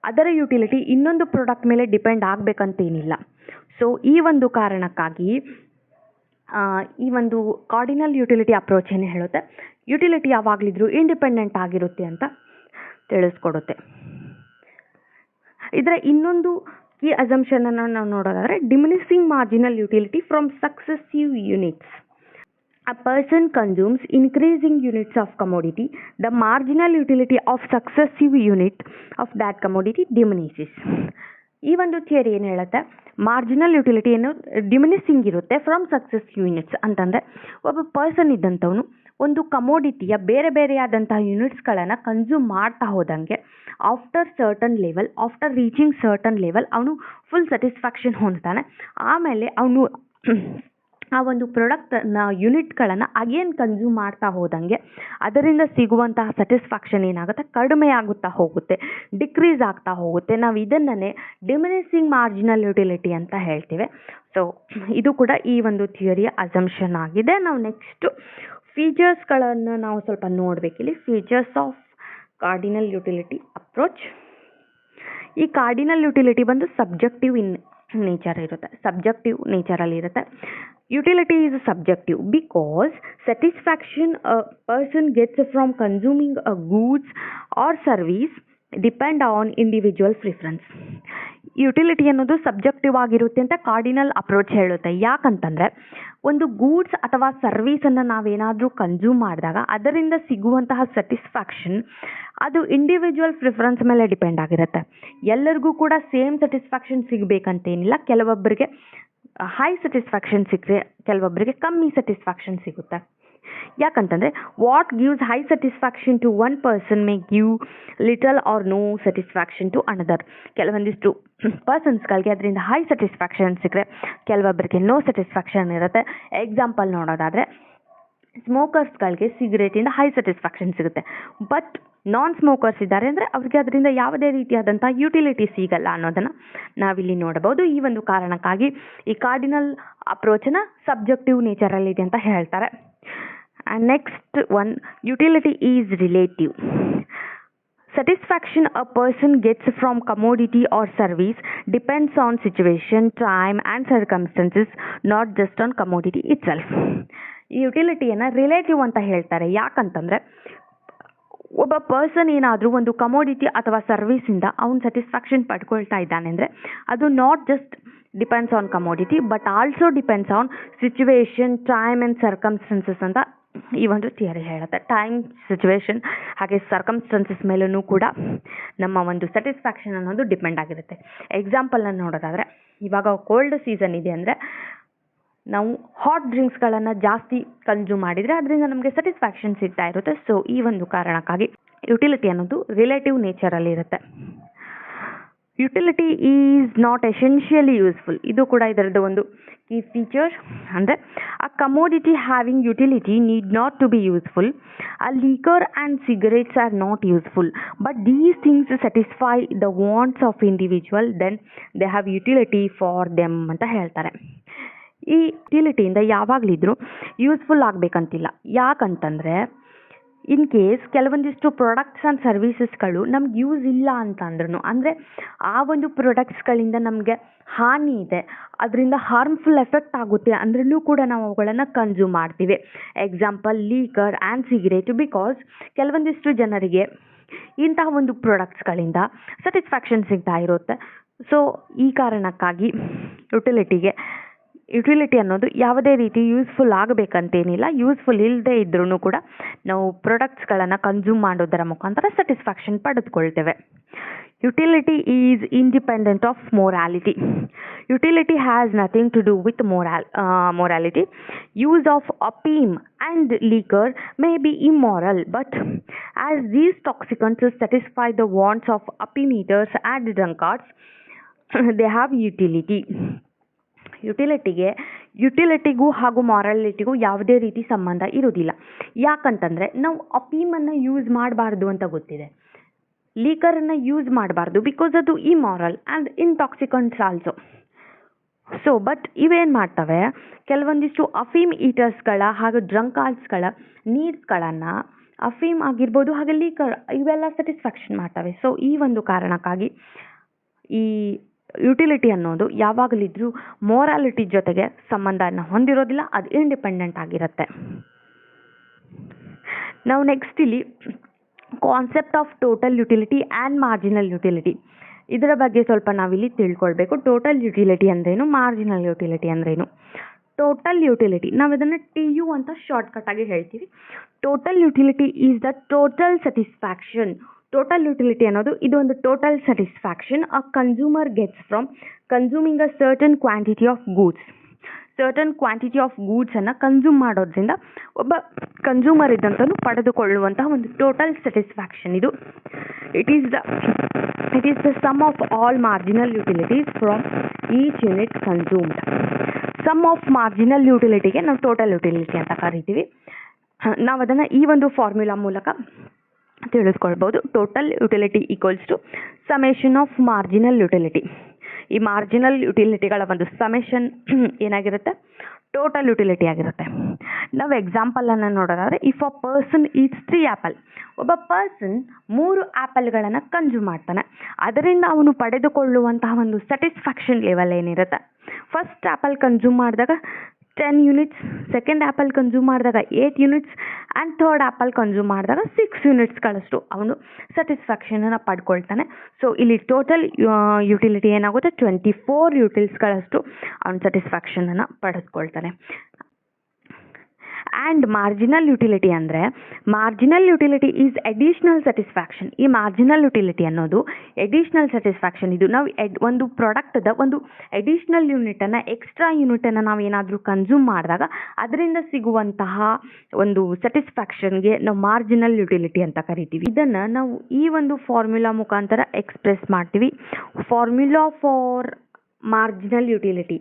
ಅದರ ಯುಟಿಲಿಟಿ ಇನ್ನೊಂದು ಪ್ರಾಡಕ್ಟ್ ಮೇಲೆ ಡಿಪೆಂಡ್ ಆಗಬೇಕಂತೇನಿಲ್ಲ. ಸೊ ಈ ಒಂದು ಕಾರಣಕ್ಕಾಗಿ ಈ ಒಂದು ಕಾರ್ಡಿನಲ್ ಯುಟಿಲಿಟಿ ಅಪ್ರೋಚ್ ಏನು ಹೇಳುತ್ತೆ, ಯುಟಿಲಿಟಿ ಯಾವಾಗಲಿದ್ರೂ ಇಂಡಿಪೆಂಡೆಂಟ್ ಆಗಿರುತ್ತೆ ಅಂತ ತಿಳಿಸ್ಕೊಡುತ್ತೆ. ಇದರ ಇನ್ನೊಂದು ಈ ಅಸಂಪ್ಷನನ್ನು ನಾವು ನೋಡೋದಾದರೆ, diminishing marginal utility from successive units. A person consumes increasing units of commodity, the marginal utility of successive unit of that commodity diminishes. ಈ ಒಂದು ಥಿಯರಿ ಏನು ಹೇಳುತ್ತೆ, ಮಾರ್ಜಿನಲ್ ಯುಟಿಲಿಟಿ ಏನು ಡಿಮಿನಿಷಿಂಗ್ ಇರುತ್ತೆ ಫ್ರಮ್ ಸಕ್ಸೆಸಿವ್ ಯೂನಿಟ್ಸ್. ಅಂತಂದರೆ ಒಬ್ಬ ಪರ್ಸನ್ ಇದ್ದಂಥವನು ಒಂದು ಕಮೋಡಿಟಿಯ ಬೇರೆ ಬೇರೆಯಾದಂತಹ ಯೂನಿಟ್ಸ್ಗಳನ್ನು ಕನ್ಸ್ಯೂಮ್ ಮಾಡ್ತಾ ಹೋದಂಗೆ ಆಫ್ಟರ್ ರೀಚಿಂಗ್ ಸರ್ಟನ್ ಲೆವೆಲ್ ಅವನು ಫುಲ್ ಸ್ಯಾಟಿಸ್ಫ್ಯಾಕ್ಷನ್ ಹೊಂದ್ತಾನೆ. ಆಮೇಲೆ ಅವನು ಆ ಒಂದು ಪ್ರಾಡಕ್ಟ್ನ ಯೂನಿಟ್ಗಳನ್ನು ಅಗೇನ್ ಕನ್ಸ್ಯೂಮ್ ಮಾಡ್ತಾ ಹೋದಂಗೆ ಅದರಿಂದ ಸಿಗುವಂತಹ ಸ್ಯಾಟಿಸ್ಫ್ಯಾಕ್ಷನ್ ಏನಾಗುತ್ತೆ, ಕಡಿಮೆ ಆಗುತ್ತಾ ಹೋಗುತ್ತೆ, ಡಿಕ್ರೀಸ್ ಆಗ್ತಾ ಹೋಗುತ್ತೆ. ನಾವು ಇದನ್ನೇ ಡಿಮಿನಿಷಿಂಗ್ ಮಾರ್ಜಿನಲ್ ಯುಟಿಲಿಟಿ ಅಂತ ಹೇಳ್ತೇವೆ. ಸೊ ಇದು ಕೂಡ ಈ ಒಂದು ಥಿಯರಿಯ ಅಸಂಪ್ಷನ್ ಆಗಿದೆ. ನಾವು ನೆಕ್ಸ್ಟು ಫೀಚರ್ಸ್ಗಳನ್ನು ನಾವು ಸ್ವಲ್ಪ ನೋಡಬೇಕಿಲ್ಲಿ. Features of cardinal utility approach. ಈ ಕಾರ್ಡಿನಲ್ ಯುಟಿಲಿಟಿ ಬಂದು ಸಬ್ಜೆಕ್ಟಿವ್ ನೇಚರಲ್ಲಿ ಇರುತ್ತೆ. Utility is subjective because satisfaction a person gets from consuming a goods or service depend on individual preference. Utility ಅನ್ನೋದು ಸಬ್ಜೆಕ್ಟಿವ್ ಆಗಿರುತ್ತೆ ಅಂತ ಕಾರ್ಡಿನಲ್ ಅಪ್ರೋಚ್ ಹೇಳುತ್ತೆ. ಯಾಕಂತಂದರೆ ಒಂದು ಗೂಡ್ಸ್ ಅಥವಾ ಸರ್ವೀಸನ್ನು ನಾವೇನಾದರೂ ಕನ್ಸ್ಯೂಮ್ ಮಾಡಿದಾಗ ಅದರಿಂದ ಸಿಗುವಂತಹ ಸ್ಯಾಟಿಸ್ಫ್ಯಾಕ್ಷನ್ ಅದು ಇಂಡಿವಿಜುವಲ್ ಪ್ರಿಫರೆನ್ಸ್ ಮೇಲೆ ಡಿಪೆಂಡ್ ಆಗಿರುತ್ತೆ. ಎಲ್ಲರಿಗೂ ಕೂಡ ಸೇಮ್ ಸ್ಯಾಟಿಸ್ಫ್ಯಾಕ್ಷನ್ ಸಿಗಬೇಕಂತೇನಿಲ್ಲ. ಕೆಲವೊಬ್ಬರಿಗೆ ಹೈ ಸ್ಯಾಟಿಸ್ಫ್ಯಾಕ್ಷನ್ ಸಿಕ್ಕರೆ ಕೆಲವೊಬ್ಬರಿಗೆ ಕಮ್ಮಿ ಸ್ಯಾಟಿಸ್ಫ್ಯಾಕ್ಷನ್ ಸಿಗುತ್ತೆ. ಯಾಕಂತಂದರೆ what gives high satisfaction to one person may give little or no satisfaction to another. ಕೆಲವೊಂದಿಷ್ಟು ಪರ್ಸನ್ಸ್ಗಳಿಗೆ ಅದರಿಂದ ಹೈ ಸ್ಯಾಟಿಸ್ಫ್ಯಾಕ್ಷನ್ ಸಿಕ್ಕರೆ ಕೆಲವೊಬ್ಬರಿಗೆ ನೋ ಸ್ಯಾಟಿಸ್ಫ್ಯಾಕ್ಷನ್ ಇರುತ್ತೆ. ಎಕ್ಸಾಂಪಲ್ ನೋಡೋದಾದರೆ ಸ್ಮೋಕರ್ಸ್ಗಳಿಗೆ ಸಿಗರೇಟಿಂದ ಹೈ ಸ್ಯಾಟಿಸ್ಫ್ಯಾಕ್ಷನ್ ಸಿಗುತ್ತೆ, ಬಟ್ ನಾನ್ ಸ್ಮೋಕರ್ಸ್ ಇದ್ದಾರೆ ಅಂದರೆ ಅವ್ರಿಗೆ ಅದರಿಂದ ಯಾವುದೇ ರೀತಿಯಾದಂಥ ಯುಟಿಲಿಟಿ ಸಿಗಲ್ಲ ಅನ್ನೋದನ್ನು ನಾವಿಲ್ಲಿ ನೋಡಬಹುದು. ಈ ಒಂದು ಕಾರಣಕ್ಕಾಗಿ ಈ ಕಾರ್ಡಿನಲ್ ಅಪ್ರೋಚನ್ನ ಸಬ್ಜೆಕ್ಟಿವ್ ನೇಚರಲ್ಲಿದೆ ಅಂತ ಹೇಳ್ತಾರೆ. And next one, utility is relative. Satisfaction a person gets from commodity or service depends on situation, time and circumstances, not just on commodity itself. ಈ ಯುಟಿಲಿಟಿಯನ್ನು ರಿಲೇಟಿವ್ ಅಂತ ಹೇಳ್ತಾರೆ. ಯಾಕಂತಂದರೆ ಒಬ್ಬ ಪರ್ಸನ್ ಏನಾದರೂ ಒಂದು ಕಮೋಡಿಟಿ ಅಥವಾ ಸರ್ವಿಸಿಂದ ಅವ್ನು ಸ್ಯಾಟಿಸ್ಫ್ಯಾಕ್ಷನ್ ಪಡ್ಕೊಳ್ತಾ ಇದ್ದಾನೆ ಅಂದರೆ ಅದು not just depends on commodity but also depends on situation, time and circumstances ಅಂತ ಈ ಒಂದು ಥಿಯರಿ ಹೇಳುತ್ತೆ. ಟೈಮ್, ಸಿಚುವೇಶನ್ ಹಾಗೆ ಸರ್ಕಮ್ಸ್ಟೆನ್ಸಸ್ ಮೇಲೂ ಕೂಡ ನಮ್ಮ ಒಂದು ಸ್ಯಾಟಿಸ್ಫ್ಯಾಕ್ಷನ್ ಅನ್ನೋದು ಡಿಪೆಂಡ್ ಆಗಿರುತ್ತೆ. ಎಕ್ಸಾಂಪಲನ್ನು ನೋಡೋದಾದರೆ ಇವಾಗ ಕೋಲ್ಡ್ ಸೀಸನ್ ಇದೆ ಅಂದರೆ ನಾವು ಹಾಟ್ ಡ್ರಿಂಕ್ಸ್ಗಳನ್ನು ಜಾಸ್ತಿ ಕನ್ಸ್ಯೂಮ್ ಮಾಡಿದರೆ ಅದರಿಂದ ನಮಗೆ ಸ್ಯಾಟಿಸ್ಫ್ಯಾಕ್ಷನ್ ಸಿಗ್ತಾ ಇರುತ್ತೆ. ಸೊ ಈ ಒಂದು ಕಾರಣಕ್ಕಾಗಿ ಯುಟಿಲಿಟಿ ಅನ್ನೋದು ರಿಲೇಟಿವ್ ನೇಚರಲ್ಲಿರುತ್ತೆ. Utility is not essentially useful. ಇದು ಕೂಡ ಇದರದ್ದು ಒಂದು ಕೀ ಫೀಚರ್. ಅಂದರೆ a commodity having utility need not to be useful. A liquor and cigarettes are not useful but these things satisfy the wants of individual, then they have utility for them ಅಂತ ಹೇಳ್ತಾರೆ. ಈ ಯುಟಿಲಿಟಿಯಿಂದ ಯಾವಾಗಲಿದ್ರೂ useful ಆಗಬೇಕಂತಿಲ್ಲ. ಯಾಕಂತಂದರೆ in case ಕೆಲವೊಂದಿಷ್ಟು products and ಸರ್ವೀಸಸ್ಗಳು ನಮ್ಗೆ ಯೂಸ್ ಇಲ್ಲ ಅಂತ ಅಂದ್ರೂ, ಅಂದರೆ ಆ ಒಂದು ಪ್ರಾಡಕ್ಟ್ಸ್ಗಳಿಂದ ನಮಗೆ ಹಾನಿ ಇದೆ, ಅದರಿಂದ ಹಾರ್ಮ್ಫುಲ್ ಎಫೆಕ್ಟ್ ಆಗುತ್ತೆ ಅಂದ್ರೂ ಕೂಡ ನಾವು ಅವುಗಳನ್ನು ಕನ್ಸ್ಯೂಮ್ ಮಾಡ್ತೀವಿ. Example liquor and cigarette, because ಕೆಲವೊಂದಿಷ್ಟು ಜನರಿಗೆ ಇಂತಹ ಒಂದು ಪ್ರಾಡಕ್ಟ್ಸ್ಗಳಿಂದ ಸ್ಯಾಟಿಸ್ಫ್ಯಾಕ್ಷನ್ ಸಿಗ್ತಾ ಇರುತ್ತೆ. ಸೊ ಈ ಕಾರಣಕ್ಕಾಗಿ ಯುಟಿಲಿಟಿ ಅನ್ನೋದು ಯಾವುದೇ ರೀತಿ ಯೂಸ್ಫುಲ್ ಆಗಬೇಕಂತೇನಿಲ್ಲ. ಯೂಸ್ಫುಲ್ ಇಲ್ಲದೆ ಇದ್ರೂ ಕೂಡ ನಾವು ಪ್ರಾಡಕ್ಟ್ಸ್ಗಳನ್ನು ಕನ್ಸ್ಯೂಮ್ ಮಾಡೋದರ ಮುಖಾಂತರ ಸ್ಯಾಟಿಸ್ಫ್ಯಾಕ್ಷನ್ ಪಡೆದುಕೊಳ್ತೇವೆ. Utility is independent of morality. Utility has nothing to do with morality. Use of ಅಪೀಮ್ and liquor may be immoral, but as these toxicants satisfy the wants of upim eaters and drunkards, they have utility. ಯುಟಿಲಿಟಿಗೂ ಹಾಗೂ ಮಾರಾಲಿಟಿಗೂ ಯಾವುದೇ ರೀತಿ ಸಂಬಂಧ ಇರೋದಿಲ್ಲ. ಯಾಕಂತಂದರೆ ನಾವು ಅಪೀಮನ್ನು use ಮಾಡಬಾರ್ದು ಅಂತ ಗೊತ್ತಿದೆ, ಲೀಕರನ್ನು ಯೂಸ್ ಮಾಡಬಾರ್ದು ಬಿಕಾಸ್ ಅದು ಇಮಾರಲ್ ಆ್ಯಂಡ್ ಇಂಟಾಕ್ಸಿಕಂಟ್ಸ್ ಆಲ್ಸೋ. ಸೊ ಬಟ್ ಇವೇನು ಮಾಡ್ತವೆ, ಕೆಲವೊಂದಿಷ್ಟು ಅಫೀಮ್ ಈಟರ್ಸ್ಗಳ ಹಾಗೂ ಡ್ರಂಕಾರ್ಡ್ಸ್ಗಳ ನೀಡ್ಸ್ಗಳನ್ನು ಅಫೀಮ್ ಆಗಿರ್ಬೋದು ಹಾಗೆ ಲೀಕರ್ ಇವೆಲ್ಲ ಸ್ಯಾಟಿಸ್ಫ್ಯಾಕ್ಷನ್ ಮಾಡ್ತವೆ. ಸೊ ಈ ಒಂದು ಕಾರಣಕ್ಕಾಗಿ ಈ ಯುಟಿಲಿಟಿ ಅನ್ನೋದು ಯಾವಾಗಲಿದ್ರೂ ಮೊರಾಲಿಟಿ ಜೊತೆಗೆ ಸಂಬಂಧನ ಹೊಂದಿರೋದಿಲ್ಲ, ಅದು ಇಂಡಿಪೆಂಡೆಂಟ್ ಆಗಿರುತ್ತೆ. ನಾವು ನೆಕ್ಸ್ಟ್ ಇಲ್ಲಿ concept of total utility and marginal utility, ಇದರ ಬಗ್ಗೆ ಸ್ವಲ್ಪ ನಾವಿಲ್ಲಿ ತಿಳ್ಕೊಳ್ಬೇಕು. ಟೋಟಲ್ ಯುಟಿಲಿಟಿ ಅಂದ್ರೇನು, ಮಾರ್ಜಿನಲ್ ಯುಟಿಲಿಟಿ ಅಂದ್ರೇನು. ಟೋಟಲ್ ಯುಟಿಲಿಟಿ ನಾವು ಇದನ್ನು TU ಅಂತ ಶಾರ್ಟ್ಕಟ್ ಆಗಿ ಹೇಳ್ತೀವಿ. Total utility is the total satisfaction. Total utility ಅನ್ನೋದು ಇದು ಒಂದು total satisfaction a consumer gets from consuming a certain quantity of goods. Certain quantity of ಗೂಡ್ಸನ್ನು ಕನ್ಸ್ಯೂಮ್ ಮಾಡೋದ್ರಿಂದ ಒಬ್ಬ ಕನ್ಸ್ಯೂಮರ್ ಇದ್ದಂತೂ ಪಡೆದುಕೊಳ್ಳುವಂತಹ ಒಂದು ಟೋಟಲ್ ಸ್ಯಾಟಿಸ್ಫ್ಯಾಕ್ಷನ್ ಇದು. It is the sum of all marginal utilities from each unit consumed. Sum of marginal ಯುಟಿಲಿಟಿಗೆ ನಾವು total utility ಅಂತ ಕರಿತೀವಿ. ನಾವು ಅದನ್ನು ಈ ಒಂದು ಫಾರ್ಮ್ಯುಲಾ ಮೂಲಕ ತಿಳಿಸ್ಕೊಳ್ಬೋದು. Total utility equals to summation of marginal utility. ಈ ಮಾರ್ಜಿನಲ್ ಯುಟಿಲಿಟಿಗಳ ಒಂದು ಸಮೇಷನ್ ಏನಾಗಿರುತ್ತೆ, ಟೋಟಲ್ ಯುಟಿಲಿಟಿ ಆಗಿರುತ್ತೆ. ನಾವು ಎಕ್ಸಾಂಪಲನ್ನು ನೋಡೋದಾದರೆ, if a person eats 3 apple, ಒಬ್ಬ ಪರ್ಸನ್ 3 ಆ್ಯಪಲ್ಗಳನ್ನು ಕನ್ಸ್ಯೂಮ್ ಮಾಡ್ತಾನೆ, ಅದರಿಂದ ಅವನು ಪಡೆದುಕೊಳ್ಳುವಂತಹ ಒಂದು ಸ್ಯಾಟಿಸ್ಫ್ಯಾಕ್ಷನ್ ಲೆವೆಲ್ ಏನಿರುತ್ತೆ, ಫಸ್ಟ್ ಆ್ಯಪಲ್ ಕನ್ಸ್ಯೂಮ್ ಮಾಡಿದಾಗ 10 ಯೂನಿಟ್ಸ್, ಸೆಕೆಂಡ್ ಆ್ಯಪಲ್ ಕನ್ಸ್ಯೂಮ್ ಮಾಡಿದಾಗ 8 units and third apple consume ಮಾಡಿದಾಗ 6 ಯೂನಿಟ್ಸ್ಗಳಷ್ಟು ಅವನು ಸ್ಯಾಟಿಸ್ಫ್ಯಾಕ್ಷನನ್ನು ಪಡ್ಕೊಳ್ತಾನೆ. ಸೊ ಇಲ್ಲಿ ಟೋಟಲ್ ಯುಟಿಲಿಟಿ ಏನಾಗುತ್ತೆ, 24 ಯೂನಿಟ್ಸ್ಗಳಷ್ಟು ಅವನು ಸ್ಯಾಟಿಸ್ಫ್ಯಾಕ್ಷನನ್ನು ಪಡೆದುಕೊಳ್ತಾನೆ. ಆ್ಯಂಡ್ ಮಾರ್ಜಿನಲ್ ಯುಟಿಲಿಟಿ ಅಂದರೆ marginal utility is additional satisfaction. ಈ ಮಾರ್ಜಿನಲ್ ಯುಟಿಲಿಟಿ ಅನ್ನೋದು ಎಡಿಷ್ನಲ್ ಸ್ಯಾಟಿಸ್ಫ್ಯಾಕ್ಷನ್. ಇದು ನಾವು ಒಂದು ಪ್ರಾಡಕ್ಟದ ಒಂದು ಎಡಿಷ್ನಲ್ ಯೂನಿಟನ್ನು, ಎಕ್ಸ್ಟ್ರಾ ಯೂನಿಟನ್ನು ನಾವು ಏನಾದರೂ ಕನ್ಸ್ಯೂಮ್ ಮಾಡಿದಾಗ ಅದರಿಂದ ಸಿಗುವಂತಹ ಒಂದು ಸ್ಯಾಟಿಸ್ಫ್ಯಾಕ್ಷನ್ಗೆ ನಾವು ಮಾರ್ಜಿನಲ್ ಯುಟಿಲಿಟಿ ಅಂತ ಕರಿತೀವಿ. ಇದನ್ನು ನಾವು ಈ ಒಂದು ಫಾರ್ಮುಲಾ ಮುಖಾಂತರ ಎಕ್ಸ್ಪ್ರೆಸ್ ಮಾಡ್ತೀವಿ. Formula for marginal utility: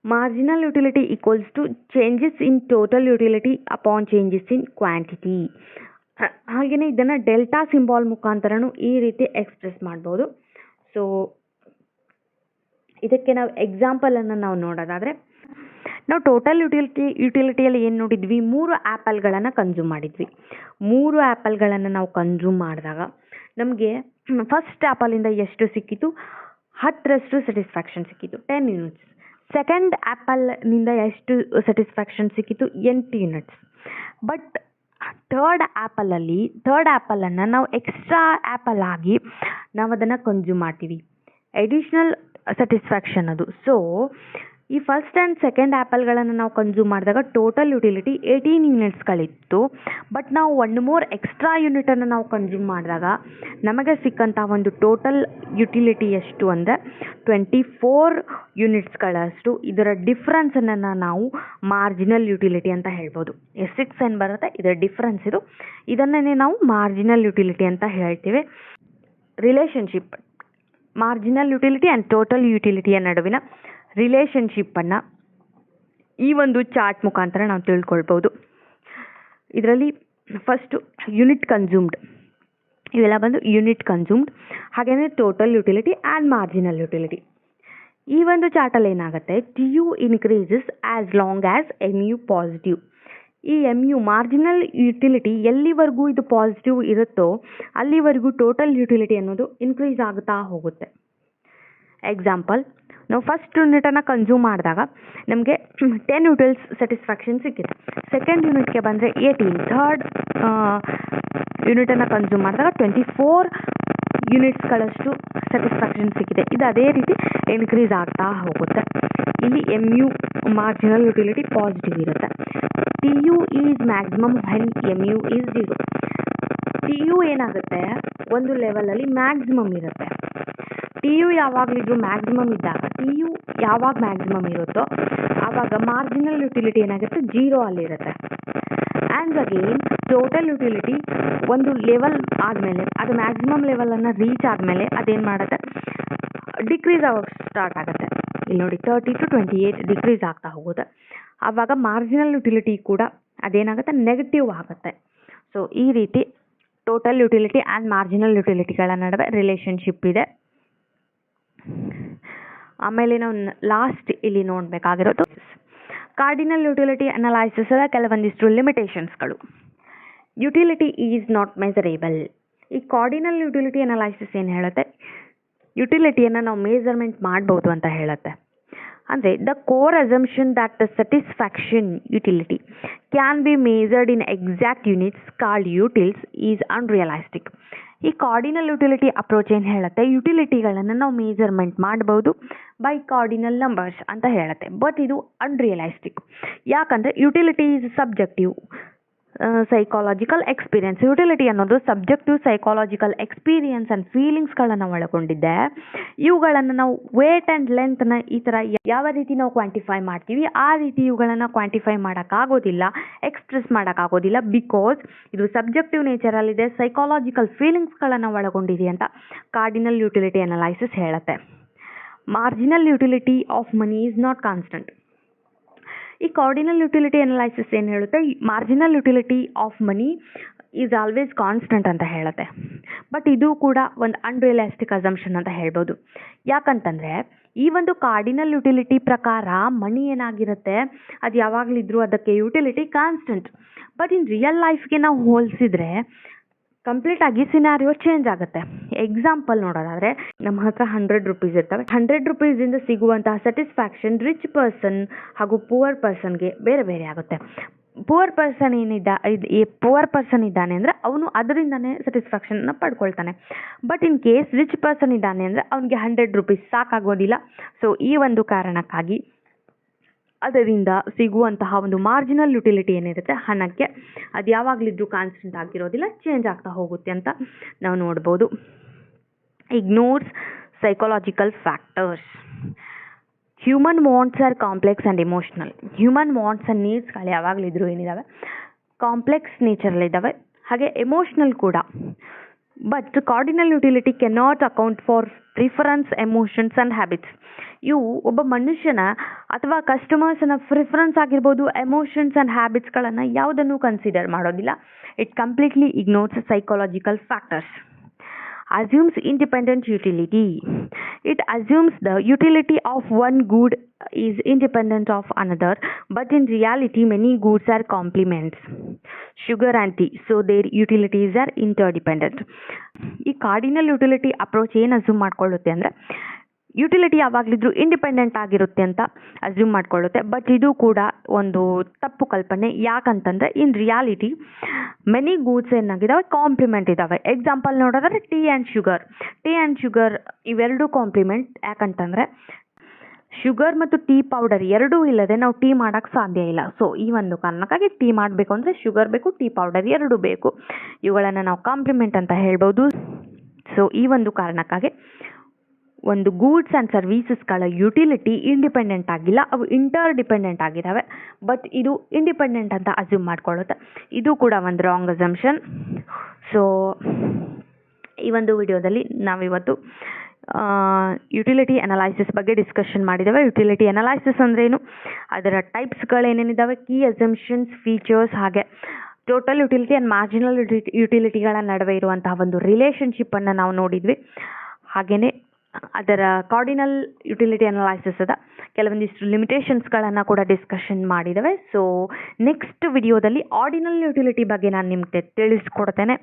marginal utility equals to changes in total utility upon changes in quantity. ಹಾಗೆಯೇ ಇದನ್ನು ಡೆಲ್ಟಾ ಸಿಂಬಾಲ್ ಮುಖಾಂತರನೂ ಈ ರೀತಿ ಎಕ್ಸ್ಪ್ರೆಸ್ ಮಾಡ್ಬೋದು. ಸೊ ಇದಕ್ಕೆ ನಾವು ಎಕ್ಸಾಂಪಲನ್ನು ನಾವು ನೋಡೋದಾದರೆ, ನಾವು ಟೋಟಲ್ ಯುಟಿಲಿಟಿಯಲ್ಲಿ ಏನು ನೋಡಿದ್ವಿ, 3 ಆ್ಯಪಲ್ಗಳನ್ನು ಕನ್ಸ್ಯೂಮ್ ಮಾಡಿದ್ವಿ. 3 ಆ್ಯಪಲ್ಗಳನ್ನು ನಾವು ಕನ್ಸ್ಯೂಮ್ ಮಾಡಿದಾಗ ನಮಗೆ ಫಸ್ಟ್ ಆ್ಯಪಲಿಂದ ಎಷ್ಟು ಸಿಕ್ಕಿತು? 10ರಷ್ಟು ಸ್ಯಾಟಿಸ್ಫ್ಯಾಕ್ಷನ್ ಸಿಕ್ಕಿತು, 10 ಯೂನಿಟ್ಸ್. ಸೆಕೆಂಡ್ ಆ್ಯಪಲ್ನಿಂದ ಎಷ್ಟು ಸ್ಯಾಟಿಸ್ಫ್ಯಾಕ್ಷನ್ ಸಿಕ್ಕಿತು? 8 ಯೂನಿಟ್ಸ್. ಬಟ್ ಥರ್ಡ್ ಆ್ಯಪಲನ್ನು ನಾವು ಎಕ್ಸ್ಟ್ರಾ ಆ್ಯಪಲ್ ಆಗಿ ನಾವು ಅದನ್ನು ಕನ್ಸ್ಯೂಮ್ ಮಾಡ್ತೀವಿ. ಎಡಿಷ್ನಲ್ ಸ್ಯಾಟಿಸ್ಫ್ಯಾಕ್ಷನ್ ಅದು. ಸೊ ಈ ಫಸ್ಟ್ ಆ್ಯಂಡ್ ಸೆಕೆಂಡ್ ಆ್ಯಪಲ್ಗಳನ್ನು ನಾವು ಕನ್ಸ್ಯೂಮ್ ಮಾಡಿದಾಗ ಟೋಟಲ್ ಯುಟಿಲಿಟಿ 18 ಯೂನಿಟ್ಸ್ಗಳಿತ್ತು. ಬಟ್ ನಾವು 1 ಮೋರ್ ಎಕ್ಸ್ಟ್ರಾ ಯೂನಿಟನ್ನು ನಾವು ಕನ್ಸ್ಯೂಮ್ ಮಾಡಿದಾಗ ನಮಗೆ ಸಿಕ್ಕಂಥ ಒಂದು ಟೋಟಲ್ ಯುಟಿಲಿಟಿ ಎಷ್ಟು ಅಂದರೆ 24 ಯೂನಿಟ್ಸ್ಗಳಷ್ಟು. ಇದರ ಡಿಫ್ರೆನ್ಸನ್ನು ನಾವು ಮಾರ್ಜಿನಲ್ ಯುಟಿಲಿಟಿ ಅಂತ ಹೇಳ್ಬೋದು. 6 ಏನು ಬರುತ್ತೆ, ಇದರ ಡಿಫ್ರೆನ್ಸ್ ಇದು. ಇದನ್ನೇ ನಾವು ಮಾರ್ಜಿನಲ್ ಯುಟಿಲಿಟಿ ಅಂತ ಹೇಳ್ತೀವಿ. Relationship marginal utility and total ಯುಟಿಲಿಟಿಯ ನಡುವಿನ ರಿಲೇಷನ್ಶಿಪ್ಪನ್ನು ಈ ಒಂದು ಚಾರ್ಟ್ ಮುಖಾಂತರ ನಾವು ತಿಳ್ಕೊಳ್ಬೋದು. ಇದರಲ್ಲಿ ಫಸ್ಟು ಯೂನಿಟ್ ಕನ್ಸ್ಯೂಮ್ಡ್, ಇವೆಲ್ಲ ಬಂದು ಯೂನಿಟ್ ಕನ್ಸ್ಯೂಮ್ಡ್, ಹಾಗೆಯೇ total utility and marginal utility. ಈ ಒಂದು ಚಾರ್ಟಲ್ಲಿ ಏನಾಗುತ್ತೆ, T U increases as long as M U positive. ಈ ಎಮ್ ಯು ಮಾರ್ಜಿನಲ್ ಯುಟಿಲಿಟಿ ಎಲ್ಲಿವರೆಗೂ ಇದು ಪಾಸಿಟಿವ್ ಇರುತ್ತೋ ಅಲ್ಲಿವರೆಗೂ ಟೋಟಲ್ ಯುಟಿಲಿಟಿ ಅನ್ನೋದು ಇನ್ಕ್ರೀಸ್ ಆಗ್ತಾ ಹೋಗುತ್ತೆ. ಎಕ್ಸಾಂಪಲ್, ನಾವು ಫಸ್ಟ್ ಯೂನಿಟನ್ನು ಕನ್ಸ್ಯೂಮ್ ಮಾಡಿದಾಗ ನಮಗೆ 10 ಯೂನಿಟ್ಸ್ ಸ್ಯಾಟಿಸ್ಫ್ಯಾಕ್ಷನ್ ಸಿಕ್ಕಿದೆ. ಸೆಕೆಂಡ್ ಯೂನಿಟ್ಗೆ ಬಂದರೆ 18, ಥರ್ಡ್ ಯೂನಿಟನ್ನು ಕನ್ಸ್ಯೂಮ್ ಮಾಡಿದಾಗ 24 ಯೂನಿಟ್ಸ್ಗಳಷ್ಟು ಸ್ಯಾಟಿಸ್ಫ್ಯಾಕ್ಷನ್ ಸಿಕ್ಕಿದೆ. ಇದು ಅದೇ ರೀತಿ ಇನ್ಕ್ರೀಸ್ ಆಗ್ತಾ ಹೋಗುತ್ತೆ. ಇಲ್ಲಿ M U marginal utility positive ಇರುತ್ತೆ. T U is maximum when M U is 0. T U ಏನಾಗುತ್ತೆ, ಒಂದು ಲೆವೆಲಲ್ಲಿ ಮ್ಯಾಕ್ಸಿಮಮ್ ಇರುತ್ತೆ. ಟಿ ಯು ಯಾವಾಗಲಿದ್ರು ಮ್ಯಾಕ್ಸಿಮಮ್ ಇದ್ದಾಗ, ಟಿ ಯು ಯಾವಾಗ ಮ್ಯಾಕ್ಸಿಮಮ್ ಇರುತ್ತೋ ಆವಾಗ ಮಾರ್ಜಿನಲ್ ಯುಟಿಲಿಟಿ ಏನಾಗುತ್ತೆ, 0 ಅಲ್ಲಿರುತ್ತೆ. ಆ್ಯಂಡ್ ಅಗೇನ್ ಟೋಟಲ್ ಯುಟಿಲಿಟಿ ಒಂದು ಲೆವೆಲ್ ಆದಮೇಲೆ, ಅದು ಮ್ಯಾಕ್ಸಿಮಮ್ ಲೆವೆಲನ್ನು ರೀಚ್ ಆದಮೇಲೆ ಅದೇನು ಮಾಡುತ್ತೆ, ಡಿಕ್ರೀಸ್ ಆಗೋಕ್ಕೆ ಸ್ಟಾರ್ಟ್ ಆಗುತ್ತೆ. ಇಲ್ಲಿ ನೋಡಿ 30 to 28 ಡಿಕ್ರೀಸ್ ಆಗ್ತಾ ಹೋಗುತ್ತೆ. ಆವಾಗ ಮಾರ್ಜಿನಲ್ ಯುಟಿಲಿಟಿ ಕೂಡ ಅದೇನಾಗುತ್ತೆ, ನೆಗೆಟಿವ್ ಆಗುತ್ತೆ. ಸೊ ಈ ರೀತಿ ಟೋಟಲ್ ಯುಟಿಲಿಟಿ ಆ್ಯಂಡ್ ಮಾರ್ಜಿನಲ್ ಯುಟಿಲಿಟಿಗಳ ನಡುವೆ ರಿಲೇಷನ್ಶಿಪ್ ಇದೆ. ಆಮೇಲೆ ನಾವು ಲಾಸ್ಟ್ ಇಲ್ಲಿ ನೋಡಬೇಕಾಗಿರೋದು ಕಾರ್ಡಿನಲ್ ಯುಟಿಲಿಟಿ ಅನಲೈಸಿಸ್ನ ಕೆಲವೊಂದಿಷ್ಟು ಲಿಮಿಟೇಷನ್ಸ್ಗಳು. Utility is not measurable. ಈ ಕಾರ್ಡಿನಲ್ ಯುಟಿಲಿಟಿ ಅನಲೈಸಿಸ್ ಏನು ಹೇಳುತ್ತೆ, ಯುಟಿಲಿಟಿಯನ್ನು ನಾವು ಮೆಜರ್ಮೆಂಟ್ ಮಾಡ್ಬೋದು ಅಂತ ಹೇಳುತ್ತೆ. ಅಂದರೆ the core assumption that the satisfaction utility can be measured in exact units called utils is unrealistic. ಈ ಕಾರ್ಡಿನಲ್ ಯುಟಿಲಿಟಿ ಅಪ್ರೋಚ್ ಏನು ಹೇಳುತ್ತೆ, ಯುಟಿಲಿಟಿಗಳನ್ನು ನಾವು ಮೆಜರ್ಮೆಂಟ್ ಮಾಡ್ಬೋದು ಬೈ ಕಾರ್ಡಿನಲ್ ನಂಬರ್ಸ್ ಅಂತ ಹೇಳುತ್ತೆ. ಬಟ್ ಇದು ಅನ್ರಿಯಲಿಸ್ಟಿಕ್. ಯಾಕಂದರೆ utility is subjective psychological experience. Utility ಅನ್ನೋದು ಸಬ್ಜೆಕ್ಟಿವ್ ಸೈಕಾಲಜಿಕಲ್ ಎಕ್ಸ್ಪೀರಿಯನ್ಸ್ ಆ್ಯಂಡ್ ಫೀಲಿಂಗ್ಸ್ಗಳನ್ನು ಒಳಗೊಂಡಿದ್ದೆ. ಇವುಗಳನ್ನು ನಾವು ವೇಟ್ ಆ್ಯಂಡ್ ಲೆಂತ್ನ ಈ ಥರ ಯಾವ ರೀತಿ ನಾವು ಕ್ವಾಂಟಿಫೈ ಮಾಡ್ತೀವಿ ಆ ರೀತಿ ಇವುಗಳನ್ನು ಕ್ವಾಂಟಿಫೈ ಮಾಡೋಕ್ಕಾಗೋದಿಲ್ಲ, ಎಕ್ಸ್ಪ್ರೆಸ್ ಮಾಡೋಕ್ಕಾಗೋದಿಲ್ಲ. ಬಿಕಾಸ್ ಇದು ಸಬ್ಜೆಕ್ಟಿವ್ ನೇಚರಲ್ಲಿದೆ, ಸೈಕಾಲಜಿಕಲ್ ಫೀಲಿಂಗ್ಸ್ಗಳನ್ನು ಒಳಗೊಂಡಿದೆ ಅಂತ ಕಾರ್ಡಿನಲ್ ಯುಟಿಲಿಟಿ ಅನಲೈಸಿಸ್ ಹೇಳುತ್ತೆ. Marginal utility of money is not constant. ಈ ಕಾರ್ಡಿನಲ್ ಯುಟಿಲಿಟಿ ಅನಲೈಸಿಸ್ ಏನು ಹೇಳುತ್ತೆ, marginal utility of money is always constant ಅಂತ ಹೇಳುತ್ತೆ. ಬಟ್ ಇದು ಕೂಡ ಒಂದು ಅನ್ರಿಯಲಿಸ್ಟಿಕ್ ಅಸಂಪ್ಷನ್ ಅಂತ ಹೇಳ್ಬೋದು. ಯಾಕಂತಂದರೆ ಈ ಒಂದು ಕಾರ್ಡಿನಲ್ ಯುಟಿಲಿಟಿ ಪ್ರಕಾರ ಮನಿ ಏನಾಗಿರುತ್ತೆ, ಅದು ಯಾವಾಗಲಿದ್ರೂ ಅದಕ್ಕೆ utility constant. But in real ಲೈಫ್ಗೆ ನಾವು ಹೋಲಿಸಿದ್ರೆ ಕಂಪ್ಲೀಟ್ ಆಗಿ ಸಿನಾರಿಯೋ ಚೇಂಜ್ ಆಗುತ್ತೆ. ಎಕ್ಸಾಂಪಲ್ ನೋಡೋದಾದರೆ, ನಮ್ಮ ಹತ್ರ 100 ರೂಪೀಸ್ ಇರ್ತವೆ. 100 ರೂಪೀಸಿಂದ ಸಿಗುವಂತಹ ಸ್ಯಾಟಿಸ್ಫ್ಯಾಕ್ಷನ್ ರಿಚ್ ಪರ್ಸನ್ ಹಾಗೂ ಪುವರ್ ಪರ್ಸನ್ಗೆ ಬೇರೆ ಬೇರೆ ಆಗುತ್ತೆ. ಪುವರ್ ಪರ್ಸನ್ ಇದ್ದಾನೆ ಅಂದರೆ ಅವನು ಅದರಿಂದನೇ ಸ್ಯಾಟಿಸ್ಫ್ಯಾಕ್ಷನ್ನ ಪಡ್ಕೊಳ್ತಾನೆ. But in case rich person ಇದ್ದಾನೆ ಅಂದರೆ ಅವನಿಗೆ 100 ರೂಪೀಸ್ ಸಾಕಾಗೋದಿಲ್ಲ. ಸೊ ಈ ಒಂದು ಕಾರಣಕ್ಕಾಗಿ ಅದರಿಂದ ಸಿಗುವಂತಹ ಒಂದು ಮಾರ್ಜಿನಲ್ ಯುಟಿಲಿಟಿ ಏನಿರುತ್ತೆ ಹಣಕ್ಕೆ, ಅದು ಯಾವಾಗಲಿದ್ರೂ ಕಾನ್ಸ್ಟೆಂಟ್ ಆಗಿರೋದಿಲ್ಲ, ಚೇಂಜ್ ಆಗ್ತಾ ಹೋಗುತ್ತೆ ಅಂತ ನಾವು ನೋಡ್ಬೋದು. Ignores psychological factors. Human wants are complex and emotional. Human wants and ನೀಡ್ಸ್ಗಳು ಯಾವಾಗಲಿದ್ರೂ ಏನಿದ್ದಾವೆ ಕಾಂಪ್ಲೆಕ್ಸ್ ನೇಚರಲ್ಲಿದ್ದಾವೆ, ಹಾಗೆ ಎಮೋಷ್ನಲ್ ಕೂಡ. But cardinal utility cannot account for preference, emotions and habits. ಇವು ಒಬ್ಬ ಮನುಷ್ಯನ ಅಥವಾ ಕಸ್ಟಮರ್ಸ್ನ ಪ್ರಿಫರೆನ್ಸ್ ಆಗಿರ್ಬೋದು, ಎಮೋಷನ್ಸ್ ಆ್ಯಂಡ್ ಹ್ಯಾಬಿಟ್ಸ್ಗಳನ್ನು ಯಾವುದನ್ನು ಕನ್ಸಿಡರ್ ಮಾಡೋದಿಲ್ಲ. It completely ignores psychological factors. Assumes independent utility. It assumes the utility of one good is independent of another, but in reality many goods are complements. Sugar and tea, so their utilities are interdependent. ಈ cardinal utility approach ಏನು assume ಮಾಡ್ಕೊಳ್ಳುತ್ತೆ ಅಂದರೆ utility ಯಾವಾಗಲಿದ್ರೂ independent ಆಗಿರುತ್ತೆ ಅಂತ assume ಮಾಡ್ಕೊಳ್ಳುತ್ತೆ. But ಇದು ಕೂಡ ಒಂದು ತಪ್ಪು ಕಲ್ಪನೆ. ಯಾಕಂತಂದರೆ ಇನ್ ರಿಯಾಲಿಟಿ ಮೆನಿ ಗೂಡ್ಸ್ ಏನಾಗಿದ್ದಾವೆ ಕಾಂಪ್ಲಿಮೆಂಟ್ ಇದ್ದಾವೆ. ಎಕ್ಸಾಂಪಲ್ ನೋಡೋದಾದ್ರೆ ಟೀ ಆ್ಯಂಡ್ ಶುಗರ್ ಇವೆರಡೂ ಕಾಂಪ್ಲಿಮೆಂಟ್. ಯಾಕಂತಂದರೆ ಶುಗರ್ ಮತ್ತು ಟೀ ಪೌಡರ್ ಎರಡೂ ಇಲ್ಲದೆ ನಾವು ಟೀ ಮಾಡೋಕ್ಕೆ ಸಾಧ್ಯ ಇಲ್ಲ. ಸೊ ಈ ಒಂದು ಕಾರಣಕ್ಕಾಗಿ ಟೀ ಮಾಡಬೇಕು ಅಂದರೆ ಶುಗರ್ ಬೇಕು, ಟೀ ಪೌಡರ್ ಎರಡೂ ಬೇಕು. ಇವುಗಳನ್ನು ನಾವು ಕಾಂಪ್ಲಿಮೆಂಟ್ ಅಂತ ಹೇಳ್ಬೋದು. ಸೊ ಈ ಒಂದು ಕಾರಣಕ್ಕಾಗಿ ಒಂದು ಗೂಡ್ಸ್ ಆ್ಯಂಡ್ ಸರ್ವೀಸಸ್ಗಳ ಯುಟಿಲಿಟಿ ಇಂಡಿಪೆಂಡೆಂಟ್ ಆಗಿಲ್ಲ, ಅವು ಇಂಟರ್ ಡಿಪೆಂಡೆಂಟ್ ಆಗಿದ್ದಾವೆ. ಬಟ್ ಇದು ಇಂಡಿಪೆಂಡೆಂಟ್ ಅಂತ ಅಸ್ಯೂಮ್ ಮಾಡ್ಕೊಳ್ಳುತ್ತೆ. ಇದು ಕೂಡ ಒಂದು ರಾಂಗ್ ಅಸಂಪ್ಷನ್. ಸೊ ಈ ಒಂದು ವಿಡಿಯೋದಲ್ಲಿ ನಾವಿವತ್ತು ಯುಟಿಲಿಟಿ ಅನಲೈಸಿಸ್ ಬಗ್ಗೆ ಡಿಸ್ಕಷನ್ ಮಾಡಿದ್ದೇವೆ. ಯುಟಿಲಿಟಿ ಅನಲೈಸಿಸ್ ಅಂದ್ರೇನು, ಅದರ ಟೈಪ್ಸ್ಗಳೇನೇನಿದ್ದಾವೆ, ಕೀ ಅಸಂಪ್ಷನ್ಸ್, ಫೀಚರ್ಸ್, ಹಾಗೆ ಟೋಟಲ್ ಯುಟಿಲಿಟಿ ಆ್ಯಂಡ್ ಮಾರ್ಜಿನಲ್ ಯುಟಿಲಿಟಿಗಳ ನಡುವೆ ಇರುವಂತಹ ಒಂದು ರಿಲೇಷನ್ಶಿಪ್ಪನ್ನು ನಾವು ನೋಡಿದ್ವಿ. ಹಾಗೆಯೇ ಅದರ ಕಾರ್ಡಿನಲ್ ಯುಟಿಲಿಟಿ ಅನಲೈಸಿಸದ ಕೆಲವೊಂದಿಷ್ಟು ಲಿಮಿಟೇಷನ್ಸ್ಗಳನ್ನು ಕೂಡ ಡಿಸ್ಕಷನ್ ಮಾಡಿದ್ದೇವೆ. ಸೊ ನೆಕ್ಸ್ಟ್ ವಿಡಿಯೋದಲ್ಲಿ ಆರ್ಡಿನಲ್ ಯುಟಿಲಿಟಿ ಬಗ್ಗೆ ನಾನು ನಿಮಗೆ ತಿಳಿಸ್ಕೊಡ್ತೇನೆ.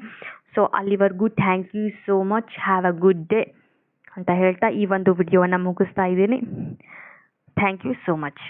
ಸೊ ಅಲ್ಲಿವರೆಗೂ thank you so much, have a good day ಅಂತ ಹೇಳ್ತಾ ಈ ಒಂದು ವಿಡಿಯೋವನ್ನು ಮುಗಿಸ್ತಾ ಇದ್ದೀನಿ. Thank you so much.